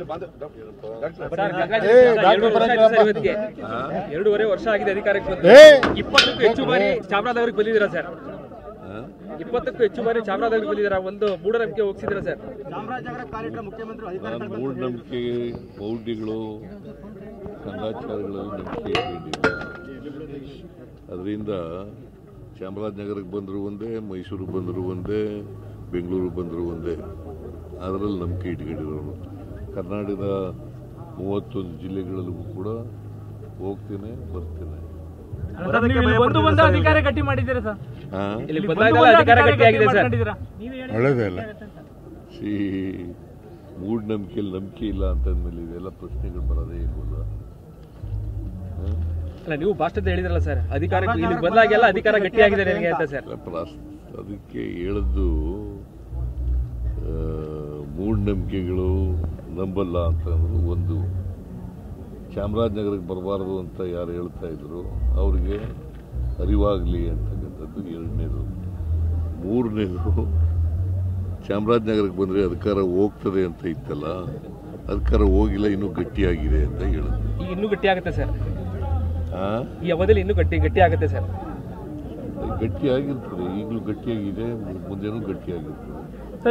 2.5 ವರ್ಷ ಆಗಿದೆ ಅಧಿಕಾರಕ್ಕೆ ಬಂದು 20ಕ್ಕೂ ಹೆಚ್ಚು ಬಾರಿ ಚಾಮರಾಜನಗರಕ್ಕೆ ಬಂದಿದ್ದೀರಾ ಸರ್? 20ಕ್ಕೂ ಹೆಚ್ಚು ಬಾರಿ ಚಾಮರಾಜನಗರಕ್ಕೆ ಬಂದಿದ್ದೀರಾ? ಒಂದು ಮೂಢನಂಬಿಕೆ ಹೋಗಿಸಿದ್ದೀರಾ ಸರ್? ಮೂಢನಂಬಿಕೆ ಮೌಢ್ಯಗಳು ಕಂದಾಚಾರಗಳಲ್ಲಿ ನಂಬಿಕೆ ಇಟ್ಟಿಲ್ಲ. ಅದರಿಂದ ಚಾಮರಾಜನಗರಕ್ಕೆ ಬಂದರೂ ಒಂದೇ, ಮೈಸೂರಿಗೆ ಬಂದರೂ ಒಂದೇ, ಬೆಂಗಳೂರಿಗೆ ಬಂದರೂ ಒಂದೇ, ಅದರಲ್ಲಿ ನಂಬಿಕೆ ಇಟ್ಕೊಂಡಿರೋರು. ಕರ್ನಾಟಕದ 31 ಜಿಲ್ಲೆಗಳಲ್ಲೂ ಕೂಡ ಹೋಗ್ತೇನೆ ಬರ್ತೇನೆ. ಅಧಿಕಾರ ಗಟ್ಟಿ ಮಾಡಿದ್ದೀರಾ ಸರ್? ಒಳ್ಳೇದೇ ಅಲ್ಲ. ಮೂಢನಂಬಿಕೆಯಲ್ಲಿ ನಂಬಿಕೆ ಇಲ್ಲ ಅಂತಂದ್ಮೇಲೆ ಇದೆಲ್ಲ ಪ್ರಶ್ನೆಗಳು ಬರೋದೇ ಇಲ್ವಲ್ಲ. ಅಲ್ಲ, ನೀವು ಭಾಷಣದ ಹೇಳಿದ್ರಲ್ಲ ಸರ್, ಅಧಿಕಾರ ಬದಲಾಗೆಲ್ಲ ಅಧಿಕಾರ ಗಟ್ಟಿಯಾಗಿದೆ ಅಂತ ಸರ್. ಅದಕ್ಕೆ ಹೇಳದ್ದು ಮೂಢನಂಬಿಕೆಗಳು ನಂಬಲ್ಲ ಅಂತ ಅನ್ನೋದು ಒಂದು. ಚಾಮರಾಜನಗರಕ್ಕೆ ಬರಬಾರದು ಅಂತ ಯಾರು ಹೇಳ್ತಾ ಇದ್ರು ಅವ್ರಿಗೆ ಅರಿವಾಗಲಿ ಅಂತಕ್ಕಂಥದ್ದು ಎರಡನೇದು. ಮೂರನೇದು, ಚಾಮರಾಜನಗರಕ್ಕೆ ಬಂದರೆ ಅಧಿಕಾರ ಹೋಗ್ತದೆ ಅಂತ ಇತ್ತಲ್ಲ, ಅಧಿಕಾರ ಹೋಗಿಲ್ಲ, ಇನ್ನೂ ಗಟ್ಟಿಯಾಗಿದೆ ಅಂತ ಹೇಳಿದ್ರು. ಈಗ ಇನ್ನೂ ಗಟ್ಟಿ ಆಗುತ್ತೆ ಸರ್? ಈ ಅವಧಿಯಲ್ಲಿ ಇನ್ನೂ ಗಟ್ಟಿ ಆಗುತ್ತೆ ಸರ್? ಗಟ್ಟಿಯಾಗಿರ್ತದೆ, ಈಗಲೂ ಗಟ್ಟಿಯಾಗಿದೆ, ಮುಂದೆನೂ ಗಟ್ಟಿಯಾಗಿರ್ತದೆ.